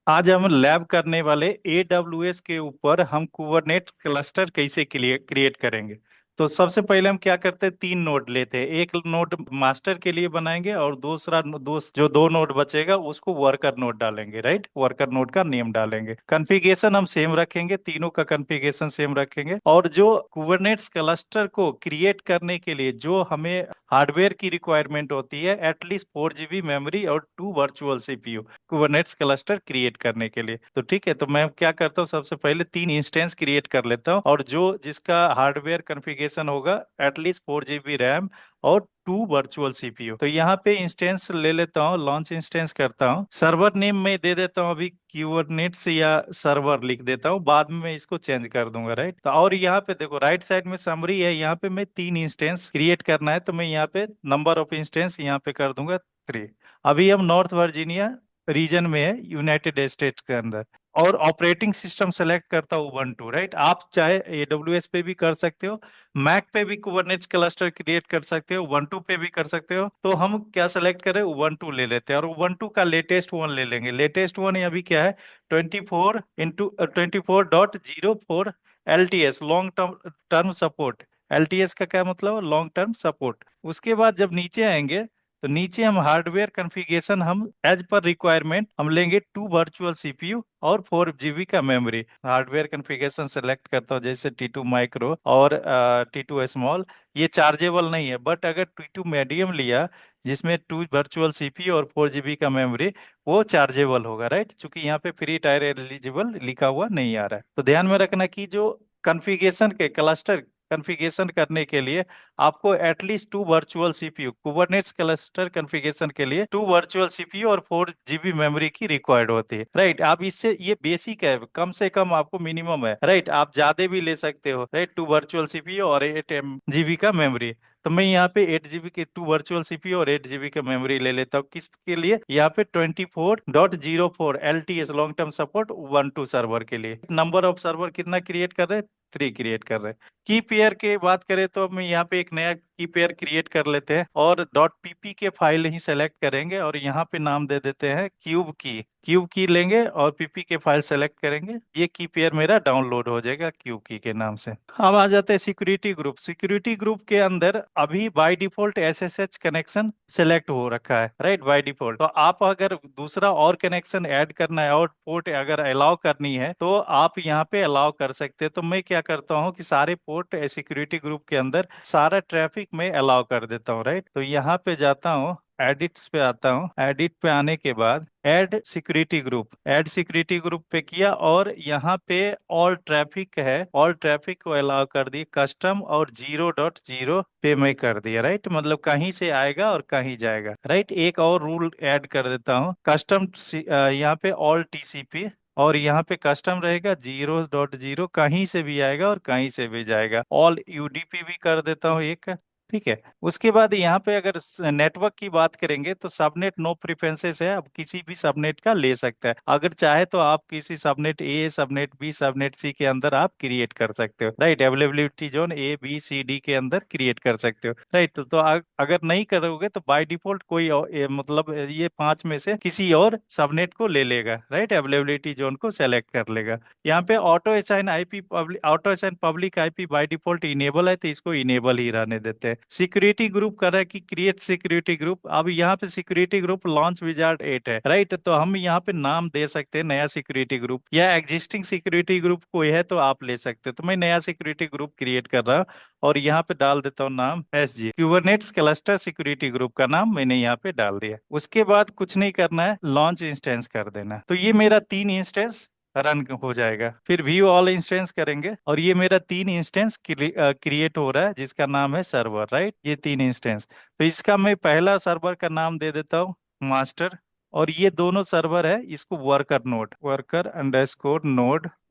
आज हम लैब करने वाले AWS के ऊपर हम कुबरनेट क्लस्टर कैसे क्रिएट करेंगे। तो सबसे पहले हम क्या करते हैं, तीन नोड लेते हैं। एक नोड मास्टर के लिए बनाएंगे और दूसरा जो दो नोड बचेगा उसको वर्कर नोड डालेंगे। राइट, वर्कर नोड का नेम डालेंगे। कॉन्फ़िगरेशन हम सेम रखेंगे, तीनों का कॉन्फ़िगरेशन सेम रखेंगे। और जो कुबरनेट्स क्लस्टर को क्रिएट करने के लिए जो हमें हार्डवेयर की रिक्वायरमेंट होती है, एटलीस्ट 4 GB मेमोरी और 2 virtual CPU Kubernetes cluster create करने के लिए। तो ठीक है, तो मैं क्या करता हूँ, सबसे पहले 3 इंस्टेंस क्रिएट कर लेता हूँ और जो जिसका हार्डवेयर कॉन्फ़िगरेशन होगा एटलीस्ट 4 GB रैम और 2 वर्चुअल CPU। तो यहाँ पे इंस्टेंस ले लेता हूँ, लॉन्च इंस्टेंस करता हूँ। सर्वर नेम में दे देता हूँ अभी क्यूबरनेट्स या सर्वर लिख देता हूँ, बाद में मैं इसको चेंज कर दूंगा। राइट, तो और यहाँ पे देखो राइट साइड में समरी है, यहाँ पे मैं 3 इंस्टेंस क्रिएट करना है, तो मैं यहाँ पे नंबर ऑफ इंस्टेंस यहाँ पे कर दूंगा 3। अभी हम नॉर्थ वर्जीनिया रीजन में है, यूनाइटेड स्टेट्स के अंदर। और ऑपरेटिंग सिस्टम सेलेक्ट करता हूँ उबंटू। राइट, आप चाहे AWS पे भी कर सकते हो, मैक पे भी कुबरनेट्स क्लस्टर क्रिएट कर सकते हो, उबंटू पे भी कर सकते हो। तो हम क्या सेलेक्ट करें, उबंटू ले लेते हैं और उबंटू का लेटेस्ट वन ले लेंगे। लेटेस्ट वन अभी क्या है, 24x24.04 LTS, long term term support. LTS का क्या मतलब, लॉन्ग टर्म सपोर्ट। उसके बाद जब नीचे आएंगे तो नीचे हम हार्डवेयर कॉन्फ़िगरेशन हम एज पर रिक्वायरमेंट हम लेंगे 2 वर्चुअल CPU और 4 GB का मेमोरी। हार्डवेयर कॉन्फ़िगरेशन सेलेक्ट करता हूँ, जैसे T2 माइक्रो और T2 स्मॉल। ये चार्जेबल नहीं है, बट अगर T2 मीडियम लिया जिसमें 2 वर्चुअल CPU और 4 GB का मेमोरी, वो चार्जेबल होगा। राइट, क्योंकि यहाँ पे फ्री टायर एलिजिबल लिखा हुआ नहीं आ रहा है। तो ध्यान में रखना कि जो कॉन्फ़िगरेशन के क्लस्टर कॉन्फ़िगरेशन करने के लिए आपको at least 2 virtual CPU, Kubernetes cluster configuration के लिए 2 वर्चुअल CPU और 4 GB मेमोरी की रिक्वायर्ड होती है। राइट, आप इससे, ये बेसिक है, कम से कम आपको मिनिमम है। राइट, आप ज्यादा भी ले सकते हो। राइट, 2 वर्चुअल CPU और 8 GB का मेमोरी। तो मैं यहाँ पे 8 GB के 2 वर्चुअल CPU और 8 GB का मेमोरी ले लेता हूँ। किसके लिए, यहाँ पे 24.04 LTS long term support 1 2 server के लिए। नंबर ऑफ सर्वर कितना क्रिएट कर रहे हैं, 3 क्रिएट कर रहे हैं। की पेयर की बात करें तो हम यहाँ पे एक नया की पेयर क्रिएट कर लेते हैं और .pp के फाइल ही सेलेक्ट करेंगे और यहाँ पे नाम दे देते हैं क्यूब की। क्यूब की लेंगे और पीपी के फाइल सेलेक्ट करेंगे, ये की पेयर मेरा डाउनलोड हो जाएगा क्यूब की के नाम से। अब आ जाते हैं सिक्योरिटी ग्रुप। सिक्योरिटी ग्रुप के अंदर अभी by default SSH connection select हो रखा है। Right, by default. तो आप अगर दूसरा और कनेक्शन ऐड करना है और पोर्ट अगर अलाउ करनी है तो आप यहाँ पे अलाउ कर सकते हैं। तो मैं क्या करता हूँ कि सारे पोर्ट सिक्योरिटी ग्रुप के अंदर सारा ट्रैफिक में अलाउ कर देता हूँ। राइट, तो यहाँ पे जाता हूँ, एडिट्स पे आता हूँ। एडिट पे आने के बाद ऐड सिक्योरिटी ग्रुप पे किया और यहाँ पे ऑल ट्रैफिक है, ऑल ट्रैफिक को अलाउ कर दिए। कस्टम और 0.0 पे मैं कर दिया। राइट, मतलब कहीं से आएगा और कहीं जाएगा। राइट, एक और रूल ऐड कर देता हूँ, कस्टम यहाँ पे ऑल TCP और यहाँ पे कस्टम रहेगा 0.0, कहीं से भी आएगा और कहीं से भी जाएगा। ऑल UDP भी कर देता हूँ एक। ठीक है, उसके बाद यहाँ पे अगर नेटवर्क की बात करेंगे तो सबनेट नो प्रेफरेंसेस है, अब किसी भी सबनेट का ले सकता है। अगर चाहे तो आप किसी subnet A, subnet B, subnet C के अंदर आप क्रिएट कर सकते हो। Right, availability zone A B C D के अंदर क्रिएट कर सकते हो। राइट, तो अगर नहीं करोगे तो बाय डिफॉल्ट कोई मतलब ये 5 में से किसी और सबनेट को ले लेगा। राइट, अवेलेबिलिटी जोन को सेलेक्ट कर लेगा। यहाँ पे auto assign public IP by default enable है, तो इसको इनेबल ही रहने देते हैं। सिक्योरिटी ग्रुप कर रहा है कि क्रिएट सिक्योरिटी ग्रुप। अब यहाँ पे सिक्योरिटी ग्रुप लॉन्च विजार्ड 8 है। राइट, तो हम यहाँ पे नाम दे सकते हैं नया सिक्योरिटी ग्रुप, या एग्जिस्टिंग सिक्योरिटी ग्रुप कोई है तो आप ले सकते हो। तो मैं नया सिक्योरिटी ग्रुप क्रिएट कर रहा हूँ और यहाँ पे डाल देता हूँ नाम SG, क्यूबरनेट्स क्लस्टर सिक्योरिटी ग्रुप का नाम मैंने यहाँ पे डाल दिया। उसके बाद कुछ नहीं करना है, लॉन्च इंस्टेंस कर देना। तो ये मेरा 3 इंस्टेंस रन हो जाएगा। फिर व्यू ऑल इंस्टेंस करेंगे और ये मेरा 3 इंस्टेंस क्रिएट हो रहा है जिसका नाम है सर्वर। राइट, ये 3 इंस्टेंस। तो इसका मैं पहला सर्वर का नाम दे देता हूँ मास्टर, और ये दोनों सर्वर है, इसको वर्कर_नोड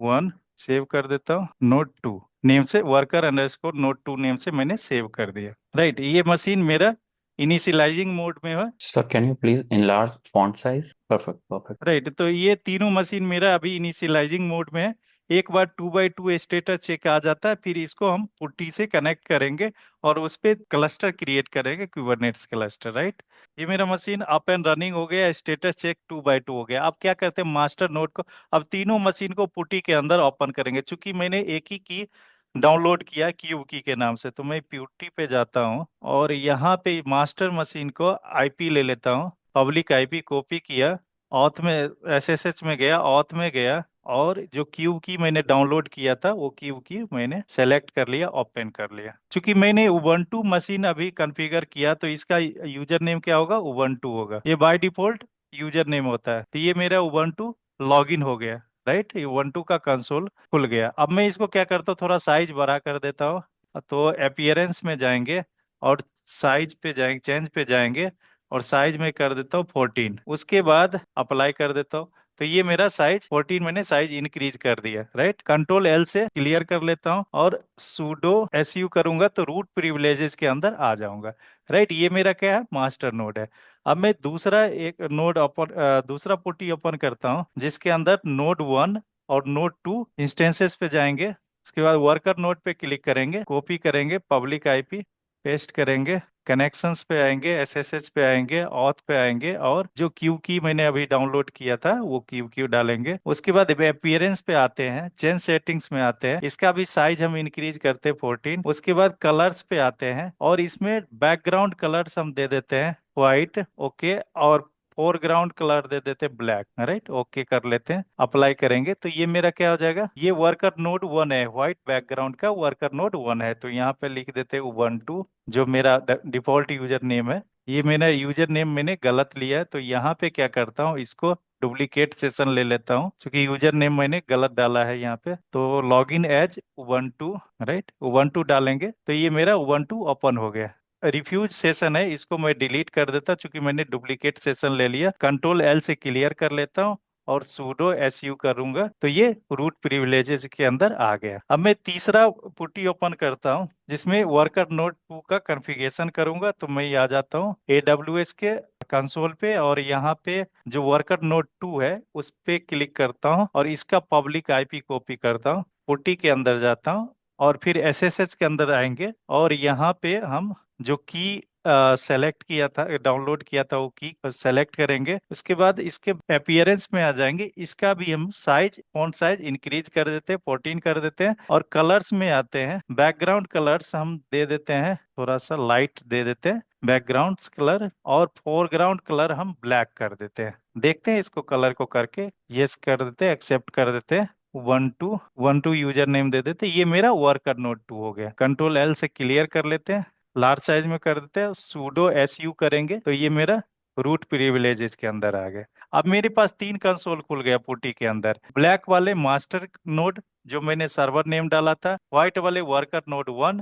1 सेव कर देता हूँ। नोड 2 नेम से, वर्कर_नोड 2 नेम से मैंने सेव कर दिया। राइट, ये मशीन मेरा इनिशियलाइजिंग मोड में है। Sir, can you please enlarge font size? Perfect, perfect. Right, तो ये तीनों मशीन मेरा अभी इनिशियलाइजिंग मोड में है। एक बार 2x2 स्टेटस चेक आ जाता है, फिर इसको हम पुट्टी से कनेक्ट करेंगे और उस पे क्लस्टर क्रिएट करेंगे, कुबरनेट्स क्लस्टर, राइट। ये मेरा मशीन अप एंड रनिंग हो गया, स्टेटस चेक 2x2 हो गया। अब क्या करते हैं, मास्टर नोड को, अब तीनों मशीन को पुट्टी के अंदर ओपन करेंगे। चूंकि मैंने एक ही की डाउनलोड किया क्यूब की के नाम से, तो मैं पुट्टी पे जाता हूँ और यहाँ पे मास्टर मशीन को आईपी ले लेता हूँ, पब्लिक आईपी कॉपी किया, ऑथ में एसएसएच में गया, ऑथ में गया, और जो क्यू की मैंने डाउनलोड किया था वो क्यू की मैंने सेलेक्ट कर लिया, ओपन कर लिया। क्योंकि मैंने उबंटू मशीन अभी कॉन्फ़िगर किया, तो इसका यूजर नेम क्या होगा, उबंटू होगा। ये बाय डिफॉल्ट यूजर नेम होता है। तो ये मेरा उबंटू लॉगिन हो गया, राइट। ये उबंटू का कंसोल खुल गया। अब मैं इसको क्या करता हूँ, थोड़ा साइज बड़ा कर देता हूँ। तो अपीयरेंस में जाएंगे और साइज पे जाएंगे, चेंज पे जाएंगे और साइज में कर देता हूँ 14। उसके बाद अप्लाई कर देता हूँ। तो ये मेरा साइज 14, मैंने साइज इंक्रीज कर दिया, राइट। कंट्रोल एल से क्लियर कर लेता हूँ और सुडो एसयू करूंगा तो रूट प्रिविलेजेस के अंदर आ जाऊंगा, राइट। ये मेरा क्या है, मास्टर नोड है। अब मैं दूसरा एक नोड ओपन, दूसरा पुट्टी ओपन करता हूँ जिसके अंदर नोड 1 और नोड 2 इंस्टेंसेस पे जाएंगे। उसके बाद वर्कर नोड पे क्लिक करेंगे, कॉपी करेंगे पब्लिक आईपी, पेस्ट करेंगे, कनेक्शंस पे आएंगे, एसएसएच पे आएंगे, ऑथ पे आएंगे, और जो क्यू की मैंने अभी डाउनलोड किया था वो क्यू क्यू डालेंगे। उसके बाद अपीयरेंस पे आते हैं, चेंज सेटिंग्स में आते हैं, इसका भी साइज हम इंक्रीज करते हैं 14। उसके बाद कलर्स पे आते हैं और इसमें बैकग्राउंड कलर्स हम दे देते हैं व्हाइट, ओके, और फोरग्राउंड कलर दे देते ब्लैक, राइट। ओके कर लेते हैं, अप्लाई करेंगे तो ये मेरा क्या हो जाएगा, ये वर्कर नोड 1 है, व्हाइट बैकग्राउंड का वर्कर नोड 1 है। तो यहाँ पे लिख देते हैं उबंटू, जो मेरा डिफॉल्ट यूजर नेम है। ये मेरा यूजर नेम मैंने गलत लिया है, तो यहाँ पे क्या करता हूँ, इसको डुप्लीकेट सेशन ले लेता हूँ, क्योंकि यूजर नेम मैंने गलत डाला है यहाँ पे। तो log in as Ubuntu, right, Ubuntu डालेंगे तो ये मेरा उबंटू ओपन हो गया। रिफ्यूज सेशन है, इसको मैं डिलीट कर देता क्योंकि मैंने डुप्लीकेट सेशन ले लिया। कंट्रोल एल से क्लियर कर लेता हूँ और सुडो एसयू करूंगा तो ये रूट प्रिविलेजेस के अंदर आ गया। अब मैं तीसरा पुट्टी ओपन करता हूँ जिसमें वर्कर नोड 2 का कॉन्फ़िगरेशन करूंगा। तो मैं ये आ जाता हूँ AWS के कंसोल पे और यहाँ पे जो वर्कर नोड 2 है उस पे क्लिक करता हूँ और इसका पब्लिक आईपी कॉपी करता हूँ, पुट्टी के अंदर जाता हूँ और फिर एसएसएच के अंदर आएंगे और यहाँ पे हम जो की सेलेक्ट किया था, डाउनलोड किया था, वो की सेलेक्ट करेंगे। उसके बाद इसके अपीयरेंस में आ जाएंगे, इसका भी हम साइज, फॉन्ट साइज इंक्रीज कर देते हैं, 14 कर देते हैं। और कलर्स में आते हैं, बैकग्राउंड कलर्स हम दे देते हैं, थोड़ा सा लाइट दे देते हैं बैकग्राउंड कलर, और फोरग्राउंड कलर हम ब्लैक कर देते हैं। देखते हैं इसको कलर को करके, यस कर देते हैं, एक्सेप्ट कर देते हैं। 1 2 यूजर नेम दे देते, ये मेरा वर्कर नोड 2 हो गया। कंट्रोल एल से क्लियर कर लेते हैं, लार्ज साइज में कर देते हैं, सूडो एसयू करेंगे तो ये मेरा रूट प्रिविलेजेस के अंदर आ गया। अब मेरे पास 3 कंसोल खुल गया पुटी के अंदर, ब्लैक वाले मास्टर नोड जो मैंने सर्वर नेम डाला था, व्हाइट वाले वर्कर नोड 1,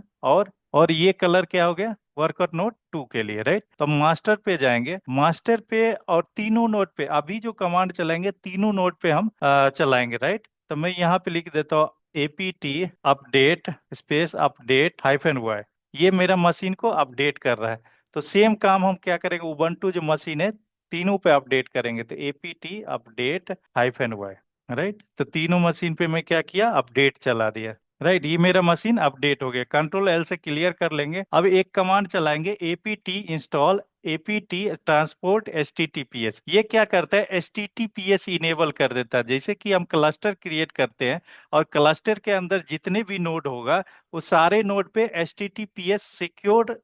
और ये कलर क्या हो गया, वर्कर नोड 2 के लिए, राइट। तो मास्टर पे जाएंगे, मास्टर पे और तीनों नोड पे अभी जो कमांड चलाएंगे तीनों नोड पे हम चलाएंगे, राइट। तो मैं यहाँ पे लिख देता हूँ APT update space update -y, ये मेरा मशीन को अपडेट कर रहा है। तो सेम काम हम क्या करेंगे, उबंटू जो मशीन है तीनों पे अपडेट करेंगे, तो एपीटी अपडेट -y, राइट। तो तीनों मशीन पे मैं क्या किया, अपडेट चला दिया, राइट। ये मेरा मशीन अपडेट हो गया। कंट्रोल एल से क्लियर कर लेंगे। अब एक कमांड चलाएंगे, APT install APT transport HTTPS। ये क्या करता है, HTTPS इनेबल कर देता है। जैसे कि हम क्लस्टर क्रिएट करते हैं और क्लस्टर के अंदर जितने भी नोड होगा वो सारे नोड पे HTTPS सिक्योर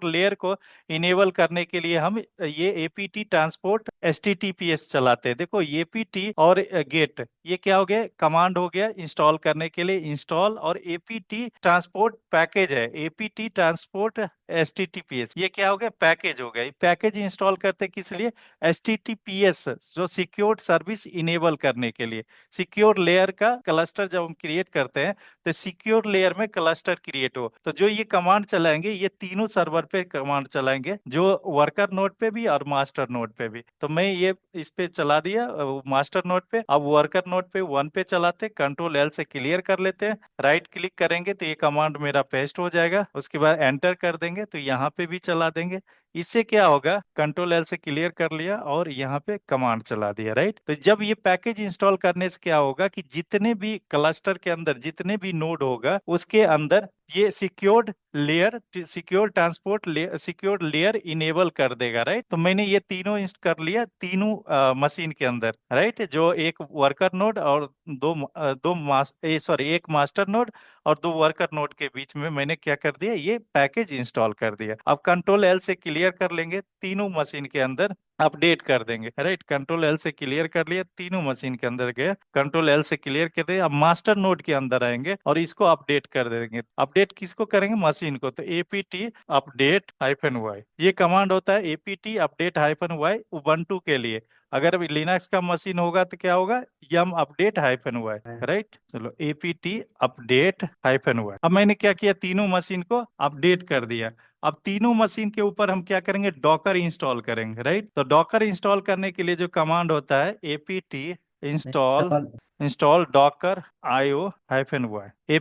लेयर को इनेबल करने के लिए हम ये एपीटी ट्रांसपोर्ट HTTPS चलाते हैं। देखो एपीटी और गेट, ये क्या हो गया, कमांड हो गया इंस्टॉल करने के लिए, इंस्टॉल, और एपीटी ट्रांसपोर्ट पैकेज है, एपीटी ट्रांसपोर्ट HTTPS, ये क्या हो गया, पैकेज हो गया। पैकेज इंस्टॉल करते किस लिए, HTTPS जो सिक्योर सर्विस इनेबल करने के लिए। सिक्योर लेयर का क्लस्टर जब हम क्रिएट करते हैं तो सिक्योर लेयर में क्लस्टर क्रिएट हो, तो जो ये कमांड चलाएंगे ये तीनों सर्वर पे कमांड चलाएंगे, जो वर्कर नोड पे भी और मास्टर नोड पे भी। तो मैं ये इस पे चला दिया मास्टर नोड पे। अब वर्कर नोड पे 1 पे चलाते, कंट्रोल एल से क्लियर कर लेते हैं, राइट क्लिक करेंगे तो ये कमांड मेरा पेस्ट हो जाएगा। उसके बाद एंटर कर देंगे तो यहाँ पे भी चला देंगे। इससे क्या होगा, कंट्रोल एल से क्लियर कर लिया और यहाँ पे कमांड चला दिया, राइट। तो जब ये पैकेज इंस्टॉल करने से क्या होगा कि जितने भी क्लस्टर के अंदर जितने भी नोड होगा उसके अंदर ये secured layer, secure transport layer, secure layer enable कर देगा, राइट। तो मैंने ये तीनों इंस्ट कर लिया तीनों मशीन के अंदर, राइट। जो एक वर्कर नोड और एक मास्टर नोड और दो वर्कर नोड के बीच में मैंने क्या कर दिया, ये पैकेज इंस्टॉल कर दिया। अब कंट्रोल एल से क्लियर कर लेंगे, तीनों मशीन के अंदर अपडेट कर देंगे, राइट। कंट्रोल एल से क्लियर कर लिया, तीनों मशीन के अंदर गए, कंट्रोल एल से क्लियर कर दिया। अब मास्टर नोड के अंदर आएंगे और इसको अपडेट कर देंगे। अपडेट किसको करेंगे, मशीन को। तो एपीटी अपडेट हाइफन वाई, ये कमांड होता है APT update hyphen Y Ubuntu के लिए। अगर लिनक्स का मशीन होगा तो क्या होगा, यम अपडेट हाइफन वाई, राइट। चलो एपीटी अपडेट हाइफन वाई। अब मैंने क्या किया, तीनों मशीन को अपडेट कर दिया। अब तीनों मशीन के ऊपर हम क्या करेंगे, डॉकर इंस्टॉल करेंगे, राइट। तो डॉकर इंस्टॉल करने के लिए जो कमांड होता है APT install install Docker IO hyphen Y,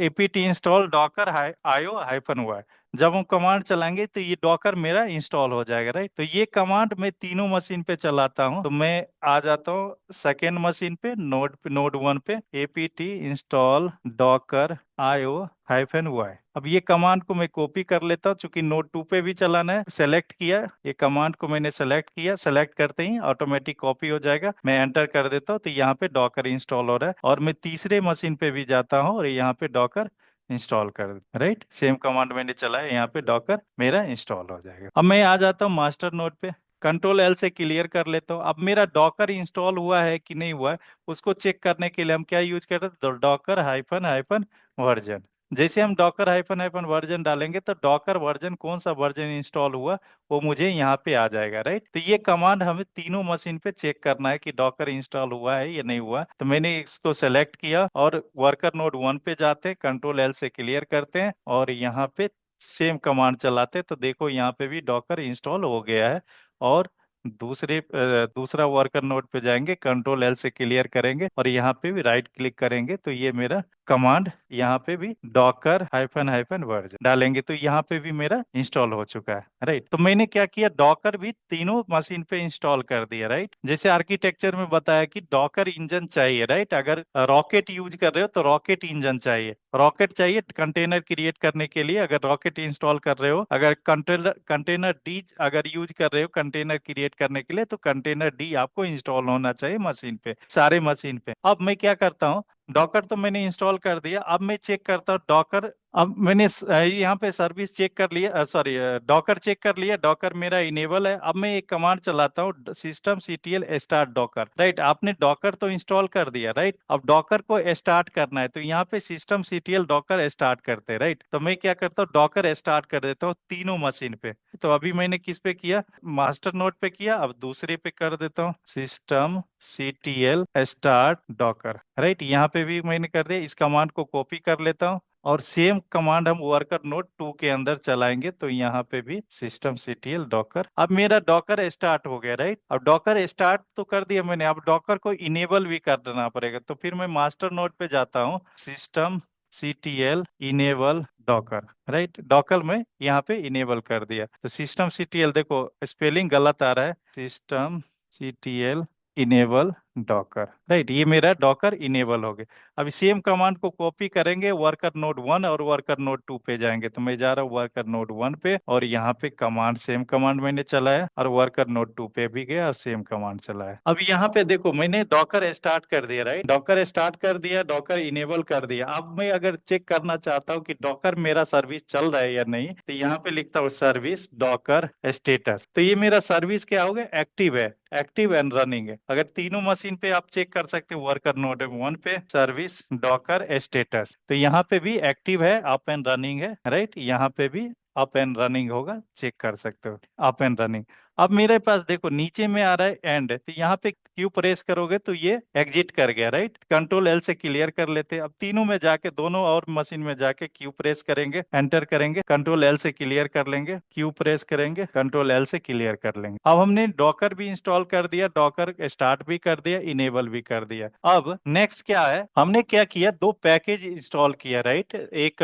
APT install Docker IO hyphen Y. जब हम कमांड चलाएंगे तो ये डॉकर मेरा इंस्टॉल हो जाएगा, राइट। तो ये कमांड मैं तीनों मशीन पे चलाता हूँ। तो मैं आ जाता हूँ सेकेंड मशीन पे, नोड 1 पे, APT install Docker IO hyphen Y. अब ये कमांड को मैं कॉपी कर लेता हूँ, चूंकि नोड 2 पे भी चलाना है। सेलेक्ट किया, ये कमांड को मैंने सेलेक्ट किया, सेलेक्ट करते ही ऑटोमेटिक कॉपी हो जाएगा। मैं एंटर कर देता हूँ तो यहाँ पे डॉकर इंस्टॉल हो रहा है। और मैं तीसरे मशीन पे भी जाता हूँ और यहाँ पे डॉकर इंस्टॉल कर, राइट। सेम कमांड मैंने चलाया, यहाँ पे डॉकर मेरा इंस्टॉल हो जाएगा। अब मैं आ जाता हूँ मास्टर नोड पे, कंट्रोल एल से क्लियर कर लेता हूँ। अब मेरा डॉकर इंस्टॉल हुआ है कि नहीं हुआ है उसको चेक करने के लिए हम क्या यूज करते हैं, तो डॉकर हाइफन हाइफन वर्जन। जैसे हम डॉकर हाइफन हाइफन वर्जन डालेंगे तो डॉकर वर्जन कौन सा वर्जन इंस्टॉल हुआ वो मुझे यहाँ पे आ जाएगा, राइट। तो ये कमांड हमें तीनों मशीन पे चेक करना है कि डॉकर इंस्टॉल हुआ है या नहीं हुआ। तो मैंने इसको सेलेक्ट किया और वर्कर नोड 1 पे जाते हैं, कंट्रोल एल से क्लियर करते हैं और यहाँ पे सेम कमांड चलाते हैं। तो देखो यहाँ पे भी डॉकर इंस्टॉल हो गया है। और दूसरा वर्कर नोड पे जाएंगे, कंट्रोल एल से क्लियर करेंगे और यहाँ पे भी राइट क्लिक करेंगे तो ये मेरा कमांड यहाँ पे भी डॉकर हाइफन हाइफन वर्जन डालेंगे तो यहाँ पे भी मेरा इंस्टॉल हो चुका है, राइट। तो मैंने क्या किया, डॉकर भी तीनों मशीन पे इंस्टॉल कर दिया, राइट। जैसे आर्किटेक्चर में बताया कि डॉकर इंजन चाहिए, राइट। अगर रॉकेट यूज कर रहे हो तो रॉकेट इंजन चाहिए, रॉकेट चाहिए कंटेनर क्रिएट करने के लिए। अगर रॉकेट इंस्टॉल कर रहे हो, अगर कंटेनर कंटेनर डी अगर यूज कर रहे हो कंटेनर क्रिएट करने के लिए, तो कंटेनर डी आपको इंस्टॉल होना चाहिए मशीन पे, सारे मशीन पे। अब मैं क्या करता हूँ, डॉकर तो मैंने इंस्टॉल कर दिया। अब मैं चेक करता हूँ डॉकर, अब मैंने यहाँ पे सर्विस चेक कर लिया, सॉरी डॉकर चेक कर लिया, डॉकर मेरा इनेबल है। अब मैं एक कमांड चलाता हूँ system CTL start Docker, right. आपने डॉकर तो इंस्टॉल कर दिया, राइट। अब डॉकर को स्टार्ट करना है तो यहाँ पे सिस्टम सीटीएल डॉकर स्टार्ट करते हैं, राइट। तो मैं क्या करता हूँ, डॉकर स्टार्ट कर देता हूँ तीनों मशीन पे। तो अभी मैंने किस पे किया, मास्टर नोड पे किया। अब दूसरे पे कर देता हूँ system CTL start Docker, right. यहाँ पे भी मैंने कर दिया। इस कमांड को कॉपी कर लेता हूँ और सेम कमांड हम वर्कर नोड 2 के अंदर चलाएंगे तो यहाँ पे भी सिस्टम सीटीएल डॉकर। अब मेरा डॉकर स्टार्ट हो गया, राइट। अब डॉकर स्टार्ट तो कर दिया मैंने, अब डॉकर को इनेबल भी कर देना पड़ेगा। तो फिर मैं मास्टर नोड पे जाता हूँ, system CTL enable Docker, right. Docker में यहाँ पे इनेबल कर दिया। तो सिस्टम सीटीएल, देखो स्पेलिंग गलत आ रहा है, system CTL enable Docker, right. ये मेरा डॉकर इनेबल हो गया। अब सेम कमांड को कॉपी करेंगे, वर्कर नोड 1 और वर्कर नोड 2 पे जाएंगे। तो मैं जा रहा हूँ वर्कर नोड 1 पे और यहाँ पे कमांड सेम कमांड मैंने चलाया और वर्कर नोड 2 पे भी गया और सेम कमांड चलाया। अब यहाँ पे देखो मैंने डॉकर स्टार्ट कर दिया, राइट। डॉकर स्टार्ट कर दिया, डॉकर इनेबल कर दिया। अब मैं अगर चेक करना चाहता हूँ कि डॉकर मेरा सर्विस चल रहा है या नहीं, तो यहाँ पे लिखता हूँ सर्विस डॉकर स्टेटस। तो ये मेरा सर्विस क्या हो गया, एक्टिव है, एक्टिव एंड रनिंग है। अगर तीनों मशीन पे आप चेक कर सकते हो, वर्कर नोड 1 पे सर्विस डॉकर स्टेटस, तो यहाँ पे भी एक्टिव है, अप एंड रनिंग है, राइट। यहाँ पे भी अप एंड रनिंग होगा, चेक कर सकते हो अप एंड रनिंग। अब मेरे पास देखो नीचे में आ रहा है एंड, तो यहाँ पे क्यू प्रेस करोगे तो ये एग्जिट कर गया, राइट। कंट्रोल एल से क्लियर कर लेते हैं। अब तीनों में जाके, दोनों और मशीन में जाके क्यू प्रेस करेंगे, एंटर करेंगे, कंट्रोल एल से क्लियर कर लेंगे, क्यू प्रेस करेंगे, कंट्रोल एल से क्लियर कर लेंगे। अब हमने डॉकर भी इंस्टॉल कर दिया, डॉकर स्टार्ट भी कर दिया, इनेबल भी कर दिया। अब नेक्स्ट क्या है, हमने क्या किया, दो पैकेज इंस्टॉल किया, राइट। एक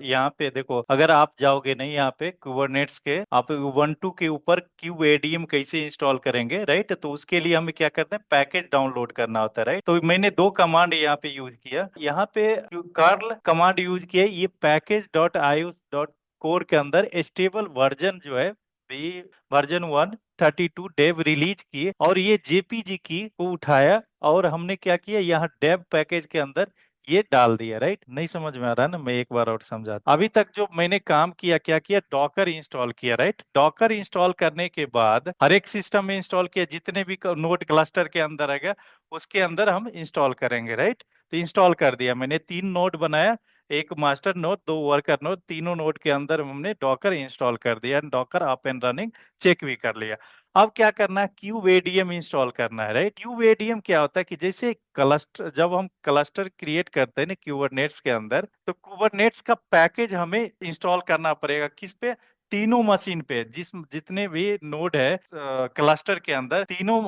यहाँ पे देखो, अगर आप जाओगे नहीं यहाँ पे कुबरनेट्स के, आप उबंटू के ऊपर क्यूएडीएम कैसे इंस्टॉल करेंगे, राइट, तो उसके लिए हमें क्या करते हैं, पैकेज डाउनलोड करना होता है, राइट। तो मैंने दो कमांड यहाँ पे यूज किया, यहाँ पे कर्ल कमांड यूज किया, ये package dot IO dot core के अंदर स्टेबल वर्जन जो है, भी वर्जन 132 डेव रिलीज किए, और ये जेपीजी की को उठाया, और हमने क्या किया, यहाँ डेव पैकेज के अंदर ये डाल दिया, राइट। नहीं समझ में आ रहा ना, मैं एक बार और समझाता। अभी तक जो मैंने काम किया, क्या किया, डॉकर इंस्टॉल किया, राइट। डॉकर इंस्टॉल करने के बाद हर एक सिस्टम में इंस्टॉल किया, जितने भी नोड क्लस्टर के अंदर आएगा उसके अंदर हम इंस्टॉल करेंगे, राइट। तो इंस्टॉल कर दिया मैंने, 3 नोड बनाया, एक मास्टर नोड, 2 वर्कर नोड, तीनों नोड के अंदर हमने डॉकर इंस्टॉल कर दिया, Docker up and running check भी कर लिया। अब क्या करना है, क्यूएडीएम इंस्टॉल करना है, राइट। क्यूएडीएम क्या होता है कि जैसे क्लस्टर, जब हम क्लस्टर क्रिएट करते हैं ना कुबरनेट्स के अंदर, तो कुबरनेट्स का पैकेज हमें इंस्टॉल करना पड़ेगा, किस पे, तीनों मशीन पे, जितने भी नोड है क्लस्टर के अंदर, तीनों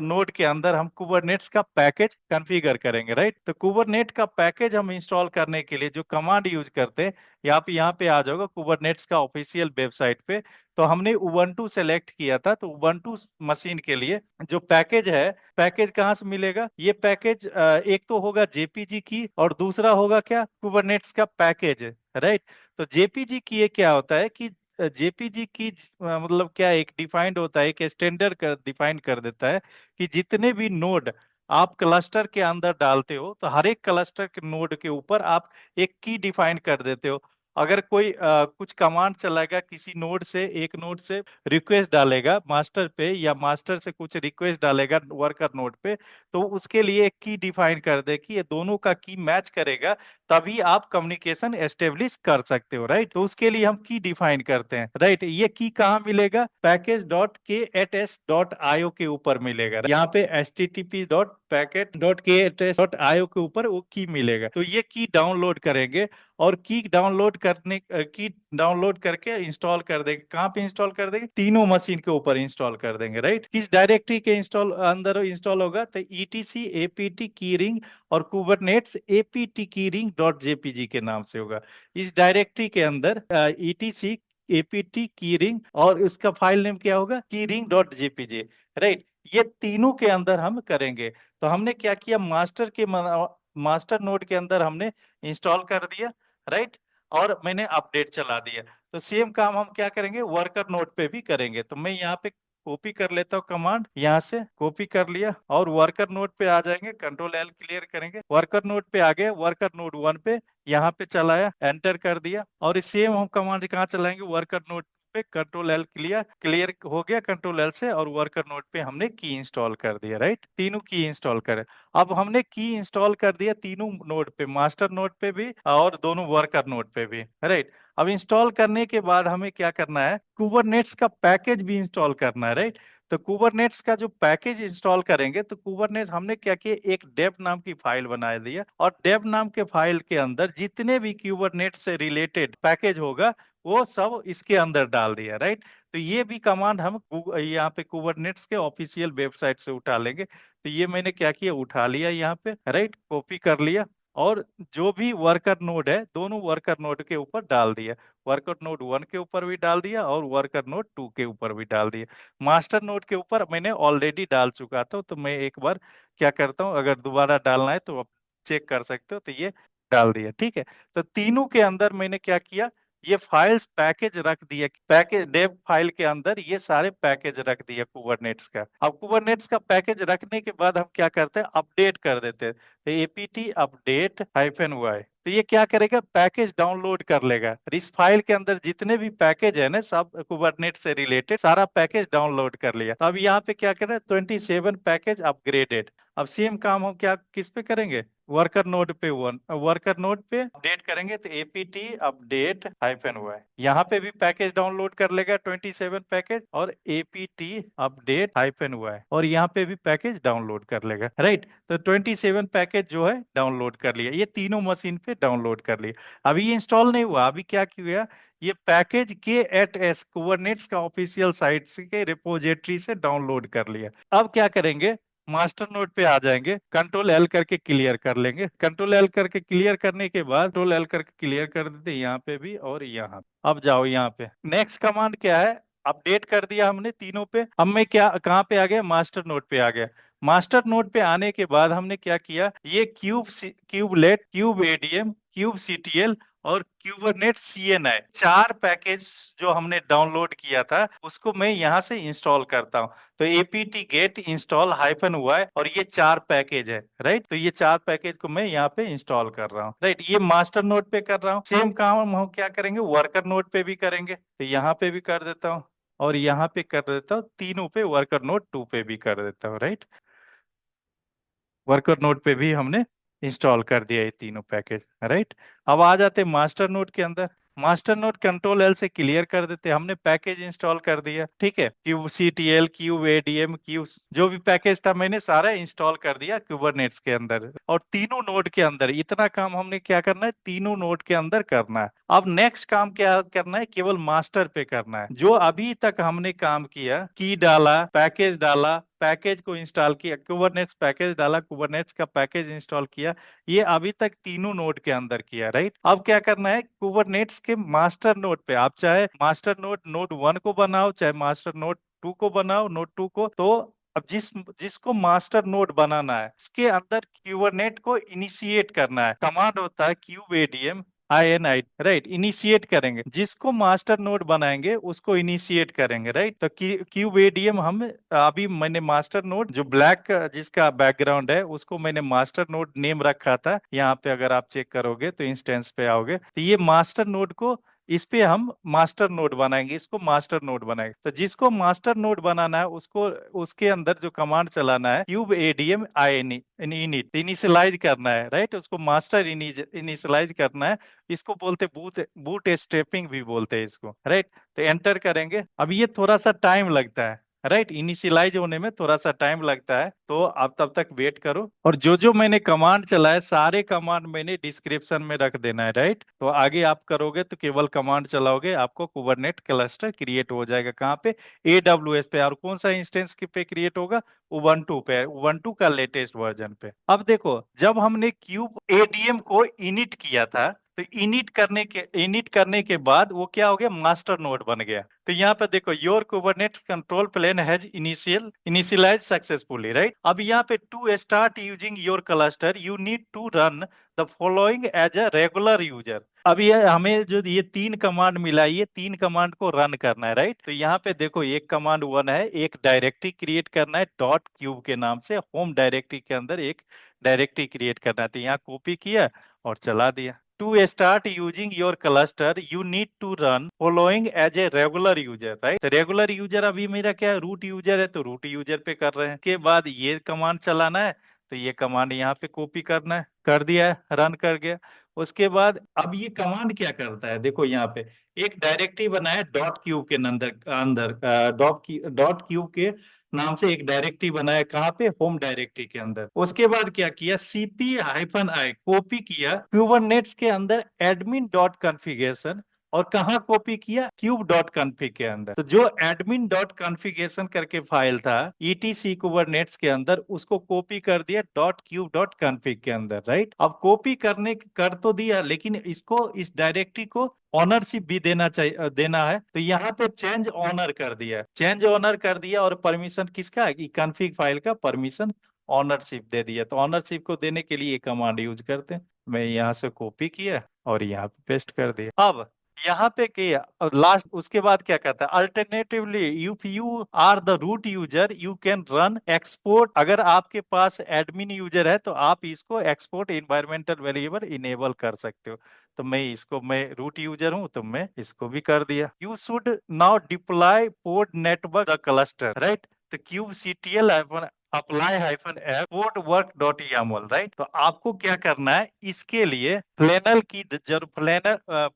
नोड के अंदर हम कुबरनेट्स का पैकेज कॉन्फ़िगर करेंगे, राइट। तो कुबरनेट का पैकेज हम इंस्टॉल करने के लिए जो कमांड यूज करते हैं, यहाँ पे आ जाओगे कुबरनेट्स का ऑफिशियल वेबसाइट पे। तो हमने उबंटू सेलेक्ट किया था, तो उबंटू मशीन के लिए जो पैकेज है, पैकेज कहाँ से मिलेगा, ये पैकेज एक तो होगा जेपीजी की, और दूसरा होगा क्या, कुबरनेट्स का पैकेज, राइट। तो जेपीजी की ये क्या होता है कि जेपीजी की मतलब क्या, एक डिफाइंड होता है, एक स्टैंडर्ड कर डिफाइन कर देता है कि जितने भी नोड आप क्लस्टर के अंदर डालते हो, तो हर एक क्लस्टर के नोड के ऊपर आप एक की डिफाइन कर देते हो। अगर कोई कुछ कमांड चलाएगा किसी नोड से, एक नोड से रिक्वेस्ट डालेगा मास्टर पे, या मास्टर से कुछ रिक्वेस्ट डालेगा वर्कर नोड पे, तो उसके लिए एक की डिफाइन कर दे कि ये दोनों का की मैच करेगा, तभी आप कम्युनिकेशन एस्टेब्लिश कर सकते हो, राइट। तो उसके लिए हम की डिफाइन करते हैं, राइट। ये की कहाँ मिलेगा, पैकेज डॉट के एट एस डॉट आईओ के ऊपर मिलेगा, यहाँ पे http.packet.k8s.io के ऊपर वो की मिलेगा। तो ये की डाउनलोड करेंगे, और की डाउनलोड करके इंस्टॉल कर देंगे, कहाँ पे इंस्टॉल कर देंगे, तीनों मशीन के ऊपर इंस्टॉल कर देंगे, राइट। किस डायरेक्टरी के इंस्टॉल अंदर इंस्टॉल होगा, तो ईटीसी एपीटी कीरिंग और कुबरनेट्स एपीटी कीरिंग डॉट जेपीजी के नाम से होगा। इस डायरेक्टरी के अंदर ईटीसी एपीटी कीरिंग, और उसका फाइल नेम क्या होगा, कीरिंग डॉट जेपीजी, राइट। ये तीनों के अंदर हम करेंगे। तो हमने क्या किया, मास्टर नोड के अंदर हमने इंस्टॉल कर दिया, राइट, और मैंने अपडेट चला दिया। तो सेम काम हम क्या करेंगे, वर्कर नोड पे भी करेंगे। तो मैं यहाँ पे कॉपी कर लेता हूँ कमांड, यहाँ से कॉपी कर लिया, और वर्कर नोड पे आ जाएंगे, कंट्रोल एल क्लियर करेंगे, वर्कर नोड पे आ गए, वर्कर नोड 1 पे यहाँ पे चलाया, एंटर कर दिया, और सेम हम कमांड कहाँ चलाएंगे, वर्कर नोड पे, कंट्रोल एल क्लियर क्लियर हो गया, कंट्रोल एल से, और वर्कर नोड पे हमने की इंस्टॉल कर दिया, राइट। तीनों की इंस्टॉल करे। अब हमने की इंस्टॉल कर दिया तीनों नोड पे, मास्टर नोड पे भी और दोनों वर्कर नोड पे भी, राइट। अब इंस्टॉल करने के बाद हमें क्या करना है, कुबरनेट्स का पैकेज भी इंस्टॉल करना है, राइट। तो कुबरनेट्स का जो पैकेज इंस्टॉल करेंगे, तो कुबरनेट्स हमने क्या किया, एक डेव नाम की फाइल बना दिया, और डेव नाम के फाइल के अंदर जितने भी कुबरनेट्स से रिलेटेड पैकेज होगा वो सब इसके अंदर डाल दिया, राइट। तो ये भी कमांड हम यहाँ पे कुबरनेट्स के ऑफिशियल वेबसाइट से उठा लेंगे। तो ये मैंने क्या किया, उठा लिया यहाँ पे, राइट, कॉपी कर लिया, और जो भी वर्कर नोड है दोनों वर्कर नोड के ऊपर डाल दिया, वर्कर नोड 1 के ऊपर भी डाल दिया, और वर्कर नोड 2 के ऊपर भी डाल दिया। मास्टर नोड के ऊपर मैंने ऑलरेडी डाल चुका था, तो मैं एक बार क्या करता हूँ, अगर दोबारा डालना है तो आप चेक कर सकते हो। तो ये डाल दिया, ठीक है। तो तीनों के अंदर मैंने क्या किया, ये फाइल्स पैकेज रख दिया, पैकेज डेव फाइल के अंदर ये सारे पैकेज रख दिया कुबरनेट्स का। अब कुबरनेट्स का पैकेज रखने के बाद हम क्या करते हैं, अपडेट कर देते हैं। तो एपीटी अपडेट -y, तो ये क्या करेगा, पैकेज डाउनलोड कर लेगा। और इस फाइल के अंदर जितने भी पैकेज है ना, सब कुबरनेट से रिलेटेड सारा पैकेज डाउनलोड कर लिया। तो अब यहाँ पे क्या कर रहा है, 27 पैकेज अपग्रेडेड। अब सेम काम हम क्या किस पे करेंगे, वर्कर नोड पे, वन वर्कर नोड पे अपडेट करेंगे तो एपीटी अपडेट -y, यहाँ पे भी पैकेज डाउनलोड कर लेगा 27 पैकेज, और एपीटी अपडेट -y, और यहाँ पे भी पैकेज डाउनलोड कर लेगा, राइट। तो 27 पैकेज जो है डाउनलोड कर लिया, ये तीनों मशीन पे डाउनलोड कर लिया। अभी ये इंस्टॉल नहीं हुआ, अभी क्या किया, ये पैकेज के एट एस कुबरनेट्स का ऑफिशियल साइट के रिपोजिटरी से डाउनलोड कर लिया। अब क्या करेंगे, मास्टर नोड पे आ जाएंगे, कंट्रोल एल करके क्लियर कर लेंगे, कंट्रोल एल करके क्लियर करने के बाद कंट्रोल एल करके क्लियर कर देते यहाँ पे भी और यहाँ पे। अब जाओ यहाँ पे, नेक्स्ट कमांड क्या है, अपडेट कर दिया हमने तीनों पे। अब मैं क्या कहाँ पे आ गया, मास्टर नोड पे आ गया। मास्टर नोड पे आने के बाद हमने क्या किया, ये kubelet, cube ADM, cube CTL और क्यूबरनेट सीएनआई, चार पैकेज जो हमने डाउनलोड किया था उसको मैं यहाँ से इंस्टॉल करता हूँ। तो एपीटी गेट इंस्टॉल -y, और ये चार पैकेज है, राइट। तो ये चार पैकेज को मैं यहाँ पे इंस्टॉल कर रहा हूँ, राइट। ये मास्टर नोड पे कर रहा हूँ। सेम काम हम क्या करेंगे, वर्कर नोड पे भी करेंगे, तो यहाँ पे भी कर देता हूँ और यहाँ पे कर देता हूँ, तीनों पे, वर्कर नोड 2 पे भी कर देता हूँ, राइट। वर्कर नोड पे भी हमने इंस्टॉल कर दिया ये तीनों पैकेज, राइट। अब आ जाते मास्टर नोड के अंदर। मास्टर नोड कंट्रोल एल से क्लियर कर देते, हमने पैकेज इंस्टॉल कर दिया, ठीक है। Cube CTL, cube ADM, cube जो भी पैकेज था मैंने सारा इंस्टॉल कर दिया कुबरनेट्स के अंदर, और तीनों नोड के अंदर इतना काम हमने क्या करना है, तीनों नोड के अंदर करना है। अब नेक्स्ट काम क्या करना है, केवल मास्टर पे करना है। जो अभी तक हमने काम किया, की डाला, पैकेज डाला, पैकेज को इंस्टॉल किया, कुबरनेट्स पैकेज डाला, कुबरनेट्स का पैकेज इंस्टॉल किया, ये अभी तक तीनों नोड के अंदर किया, राइट। अब क्या करना है, कुबरनेट्स के मास्टर नोड पे, आप चाहे मास्टर नोड नोड 1 को बनाओ, चाहे मास्टर नोड 2 को बनाओ, नोड 2 को, तो अब जिसको मास्टर नोड बनाना है इसके अंदर क्यूबरनेट को इनिशिएट करना है। कमांड होता है cube ADM INI, right, initiate करेंगे, जिसको मास्टर नोड बनाएंगे उसको इनिशिएट करेंगे, राइट। तो क्यूब एडीएम हम अभी मैंने मास्टर नोड जो ब्लैक जिसका बैकग्राउंड है उसको मैंने मास्टर नोड नेम रखा था, यहाँ पे अगर आप चेक करोगे तो इंस्टेंस पे आओगे तो ये मास्टर नोड को, इस पे हम मास्टर नोड बनाएंगे, इसको मास्टर नोड बनाएंगे। तो जिसको मास्टर नोड बनाना है उसको, उसके अंदर जो कमांड चलाना है क्यूब एडीएम इनिट, इनिशियलाइज करना है, राइट। उसको मास्टर इनिशियलाइज करना है, इसको बोलते बूट बूट स्ट्रैपिंग भी बोलते हैं इसको, राइट। तो एंटर करेंगे, अब ये थोड़ा सा टाइम लगता है, राइट, इनिशियलाइज होने में थोड़ा सा टाइम लगता है, तो आप तब तक वेट करो। और जो जो मैंने कमांड चलाए सारे कमांड मैंने डिस्क्रिप्शन में रख देना है, राइट। तो आगे आप करोगे तो केवल कमांड चलाओगे, आपको कुबरनेट क्लस्टर क्रिएट हो जाएगा, कहाँ पे, AWS पे। और कौन सा इंस्टेंस पे क्रिएट होगा, उबंटू पे, उबंटू का लेटेस्ट वर्जन पे। अब देखो, जब हमने क्यूब एडीएम को इनिट किया था, तो इनिट करने के बाद वो क्या हो गया, मास्टर नोड बन गया। तो यहाँ पे देखो, your Kubernetes control plane has initialize successfully, right. अब यहाँ पे to start using your cluster you need to run the following as a regular user. अब ये हमें जो ये तीन कमांड मिला, ये तीन कमांड को रन करना है, राइट। तो यहाँ पे देखो, एक कमांड 1 है, एक डायरेक्टरी क्रिएट करना है डॉट क्यूब के नाम से, होम डायरेक्टरी के अंदर एक डायरेक्टरी क्रिएट करना है, तो यहाँ कॉपी किया और चला दिया। To start using your cluster, you need to run following as a regular user, right? तो रेगुलर यूजर अभी मेरा क्या है, रूट यूजर है, तो रूट यूजर पे कर रहे हैं। के बाद ये कमांड चलाना है, तो ये कमांड यहाँ पे कॉपी करना है, कर दिया है, रन कर गया। उसके बाद अब ये कमांड क्या करता है, देखो यहाँ पे एक डायरेक्टरी बनाया डॉट क्यूब के अंदर, डॉट क्यूब के नाम से एक डायरेक्टरी बनाया, कहाँ पे, होम डायरेक्टरी के अंदर। उसके बाद क्या किया, CP-I कॉपी किया क्यूबरनेट्स के अंदर एडमिन डॉट कॉन्फ़िगरेशन, और कहाँ कॉपी किया, क्यूब डॉट कॉन्फ़िग के अंदर। तो जो एडमिन डॉट कॉन्फ़िगरेशन करके फाइल था ETC कुबरनेट्स के अंदर, उसको कॉपी कर दिया डॉट क्यूब डॉट कॉन्फ़िग के अंदर, राइट। अब कॉपी कर तो दिया, लेकिन इसको, इस डायरेक्टरी को ऑनरशिप भी देना चाहिए, देना है। तो यहाँ पे चेंज ऑनर कर दिया, चेंज ऑनर कर दिया, और परमिशन किसका, कॉन्फ़िग फाइल का परमिशन ऑनरशिप दे दिया। तो ऑनरशिप को देने के लिए ये कमांड यूज करते हैं। मैं यहाँ से कॉपी किया और यहाँ पे पेस्ट कर दिया। अब यहाँ पे किया, और लास्ट उसके बाद क्या कहता है, alternatively if you are the root user you can run export. अगर आपके पास एडमिन यूजर है तो आप इसको एक्सपोर्ट एनवायरमेंटल वेरिएबल इनेबल कर सकते हो। तो मैं रूट यूजर हूं, तो मैं इसको भी कर दिया। You should now deploy port network the cluster, right. तो kube CTL apply hyphen F code work dot YAML, right. तो आपको क्या करना है, इसके लिए फ्लेनल की जरूर,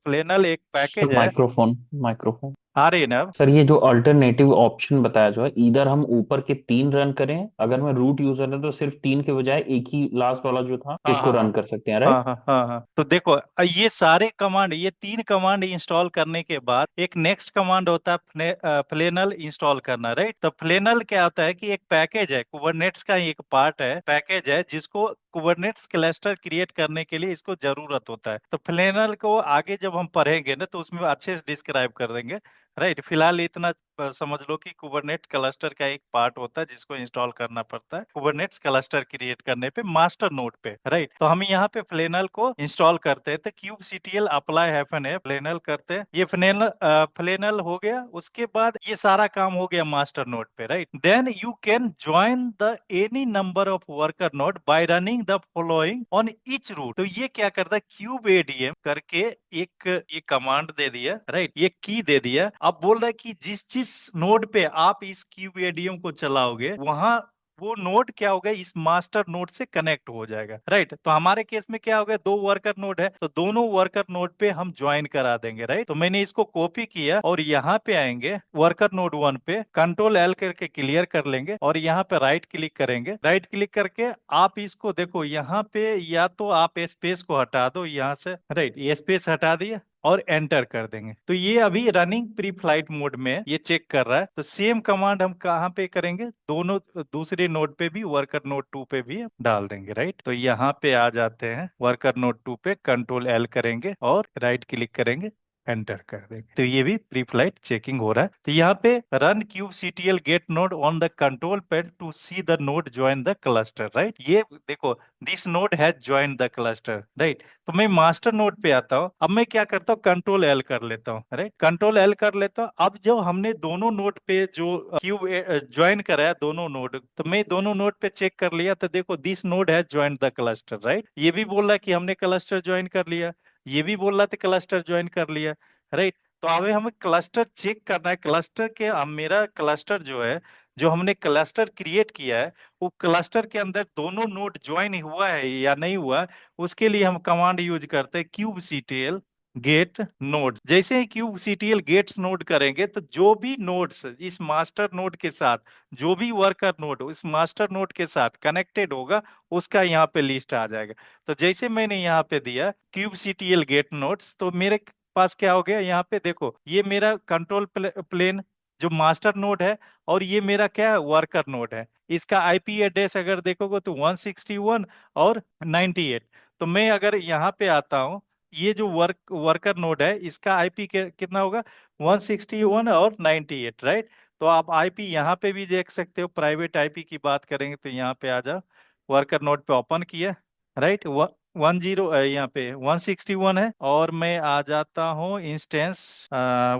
फ्लेनल एक सर पैकेज है। माइक्रोफोन माइक्रोफोन आ रही है ना? सर, ये जो अल्टरनेटिव ऑप्शन बताया जो है, इधर हम ऊपर के 3 रन करें, अगर मैं रूट यूजर है तो सिर्फ 3 के बजाय एक ही लास्ट वाला जो था हाँ इसको हाँ हाँ रन कर सकते हैं, हाँ राइट? हाँ हाँ हाँ। तो देखो, ये सारे कमांड, ये 3 कमांड इंस्टॉल करने के बाद एक नेक्स्ट कमांड होता है फ्लेनल इंस्टॉल करना, राइट। तो फ्लेनल क्या होता है कि एक पैकेज है, कुबरनेट्स का ही एक पार्ट है, पैकेज है, जिसको कुबरनेट्स क्लस्टर क्रिएट करने के लिए इसको जरूरत होता है। तो फ्लेनल को आगे जब हम पढ़ेंगे ना तो उसमें अच्छे से डिस्क्राइब कर देंगे, राइट। फिलहाल इतना समझ लो कि कुबरनेट क्लस्टर का एक पार्ट होता है जिसको इंस्टॉल करना पड़ता है कुबरनेट्स क्लस्टर क्रिएट करने पे मास्टर नोड पे, राइट। तो हम यहाँ पे फ्लेनल को इंस्टॉल करते हैं, तो kubectl अप्लाई हैफन है फ्लेनल करते हैं, ये फ्लेनल फ्लेनल हो गया। उसके बाद ये सारा काम हो गया मास्टर नोड पे, right. Then you can join the any number of worker node by running the following on each root. तो ये क्या करता है, क्यूब एडीएम करके एक ये कमांड दे दिया, राइट, ये की दे दिया। अब बोल रहा है कि जिस जिस नोड पे आप इस क्यूब एडीएम को चलाओगे वहां वो नोड क्या होगा, इस मास्टर नोड से कनेक्ट हो जाएगा, राइट। तो हमारे केस में क्या होगा, 2 वर्कर नोड है तो दोनों वर्कर नोड पे हम ज्वाइन करा देंगे, राइट। तो मैंने इसको कॉपी किया और यहाँ पे आएंगे वर्कर नोड 1 पे, कंट्रोल एल करके क्लियर कर लेंगे और यहाँ पे राइट क्लिक करेंगे। राइट क्लिक करके आप इसको देखो, यहाँ पे या तो आप स्पेस को हटा दो यहाँ से, राइट, ये स्पेस हटा दिया और एंटर कर देंगे। तो ये अभी रनिंग प्री फ्लाइट मोड में है, ये चेक कर रहा है। तो सेम कमांड हम कहाँ पे करेंगे, दोनों दूसरे नोड पे भी, वर्कर नोड 2 पे भी डाल देंगे, राइट। तो यहाँ पे आ जाते हैं वर्कर नोड 2 पे, कंट्रोल एल करेंगे और राइट क्लिक करेंगे, एंटर कर देंगे। तो ये भी प्री फ्लाइट चेकिंग हो रहा है। तो यहाँ पे run kubectl get node on the control pad to see the node join the cluster, right. ये देखो, this node has join the cluster, right. तो मैं मास्टर नोड पे आता हूँ, अब मैं क्या करता हूँ, कंट्रोल एल कर लेता हूँ, राइट, कंट्रोल एल कर लेता हूँ। अब जो हमने दोनों नोड पे जो क्यूब ज्वाइन कराया दोनों नोड, तो मैं दोनों नोड पे चेक कर लिया, तो देखो दिस नोड है ज्वाइन द क्लस्टर, राइट। ये भी बोल रहा है कि हमने क्लस्टर ज्वाइन कर लिया, ये भी बोल रहा था क्लस्टर ज्वाइन कर लिया, राइट। तो अभी हमें क्लस्टर चेक करना है, क्लस्टर के, अब मेरा क्लस्टर जो है, जो हमने क्लस्टर क्रिएट किया है, वो क्लस्टर के अंदर दोनों नोड ज्वाइन हुआ है या नहीं हुआ। उसके लिए हम कमांड यूज करते हैं kubectl गेट नोड। जैसे ही kubectl गेट्स नोड करेंगे तो जो भी नोड्स इस मास्टर नोड के साथ, जो भी वर्कर नोड इस मास्टर नोड के साथ कनेक्टेड होगा, उसका यहाँ पे लिस्ट आ जाएगा। तो जैसे मैंने यहाँ पे दिया kubectl गेट नोड्स, तो मेरे पास क्या हो गया, यहाँ पे देखो ये मेरा कंट्रोल प्लेन जो मास्टर नोड है, और ये मेरा क्या है, वर्कर नोड है। इसका आईपी एड्रेस अगर देखोगे तो 161 और 98। तो मैं अगर यहाँ पे आता हूँ, ये जो वर्कर नोड है इसका आईपी कितना होगा, 161 और 98, राइट। तो आप आईपी यहाँ पे भी देख सकते हो, प्राइवेट आईपी की बात करेंगे तो यहाँ पे आ जाओ, वर्कर नोड पे ओपन किया, राइट। 10 यहाँ पे 161 है, और मैं आ जाता हूँ इंस्टेंस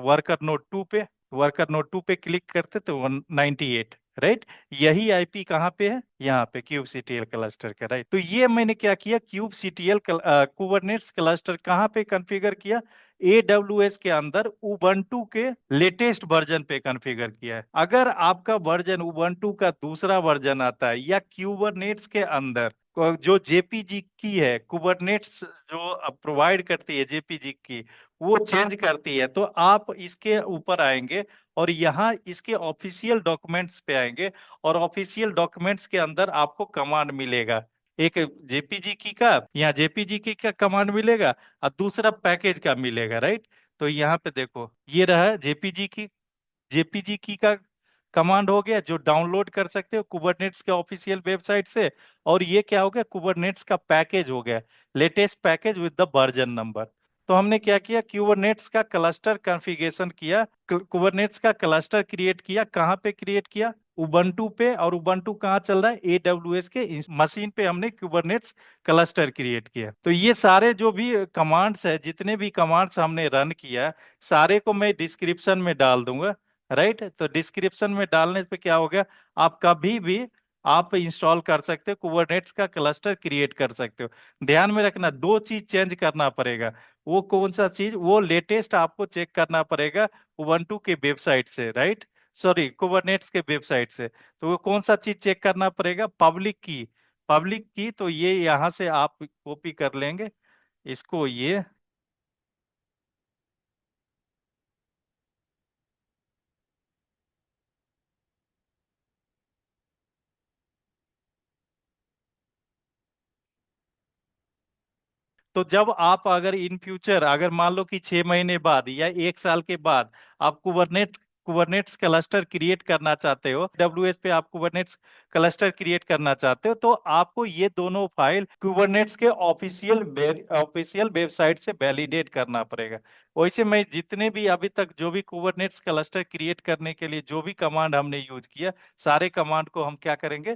वर्कर नोड 2 पे, वर्कर नोड 2 पे क्लिक करते तो 198, राइट। यही आईपी कहाँ पे है, यहाँ पे kubectl क्लस्टर का, राइट। तो ये मैंने क्या किया, kubectl कुबरनेट्स क्लस्टर कहाँ पे कॉन्फ़िगर किया, AWS के अंदर उबंटू के लेटेस्ट वर्जन पे कॉन्फ़िगर किया है। अगर आपका वर्जन उबंटू का दूसरा वर्जन आता है, या कुबरनेट्स के अंदर जो जेपीजी की है, कुबरनेट्स जो प्रोवाइड करती है जेपीजी की, वो चेंज करती है, तो आप इसके ऊपर आएंगे और यहाँ इसके ऑफिशियल डॉक्यूमेंट्स पे आएंगे, और ऑफिशियल डॉक्यूमेंट्स के अंदर आपको कमांड मिलेगा, एक जेपीजी की का, यहाँ जेपीजी की का कमांड मिलेगा और दूसरा पैकेज का मिलेगा, राइट। तो यहाँ पे देखो ये रहा जेपीजी की का कमांड हो गया, जो डाउनलोड कर सकते हो कुबरनेट्स के ऑफिशियल वेबसाइट से। और ये क्या हो गया, कुबरनेट्स का पैकेज हो गया, latest package with the version number. तो हमने क्या किया, कुबरनेट्स का क्लस्टर कॉन्फ़िगरेशन किया, कुबरनेट्स का क्लस्टर क्रिएट किया, कहाँ पे क्रिएट किया, उबंटू पे। और उबंटू कहाँ चल रहा है, एडब्ल्यूएस के मशीन पे हमने कुबरनेट्स क्लस्टर क्रिएट किया। तो ये सारे जो भी कमांड्स है, जितने भी कमांड्स हमने रन किया, सारे को मैं डिस्क्रिप्शन में डाल दूंगा, राइट। तो डिस्क्रिप्शन में डालने पे क्या हो गया, आप कभी भी आप इंस्टॉल कर सकते हो, कुबरनेट्स का क्लस्टर क्रिएट कर सकते हो। ध्यान में रखना, 2 चीज चेंज करना पड़ेगा। वो कौन सा चीज, वो लेटेस्ट आपको चेक करना पड़ेगा उबंटू के वेबसाइट से, राइट। सॉरी, कुबरनेट्स के वेबसाइट से। तो वो कौन सा चीज चेक करना पड़ेगा? पब्लिक की। पब्लिक की, तो ये यहाँ से आप कॉपी कर लेंगे इसको, ये। तो जब आप अगर इन फ्यूचर, अगर मान लो कि 6 महीने बाद या 1 साल के बाद आप कुबरनेट्स क्लस्टर क्रिएट करना चाहते हो, AWS पे आप कुबरनेट्स क्लस्टर क्रिएट करना चाहते हो, तो आपको ये दोनों फाइल कुबरनेट्स के ऑफिशियल वेबसाइट से वैलिडेट करना पड़ेगा। वैसे मैं जितने भी अभी तक जो भी कुबरनेट्स क्लस्टर क्रिएट करने के लिए जो भी कमांड हमने यूज किया, सारे कमांड को हम क्या करेंगे,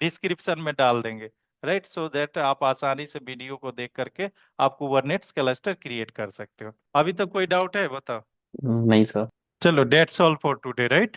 डिस्क्रिप्शन में डाल देंगे। राइट, सो दैट आप आसानी से वीडियो को देख करके आप कुबरनेट्स क्लस्टर क्रिएट कर सकते हो। अभी तक कोई डाउट है, बताओ। नहीं सर। चलो, that's all for today, right.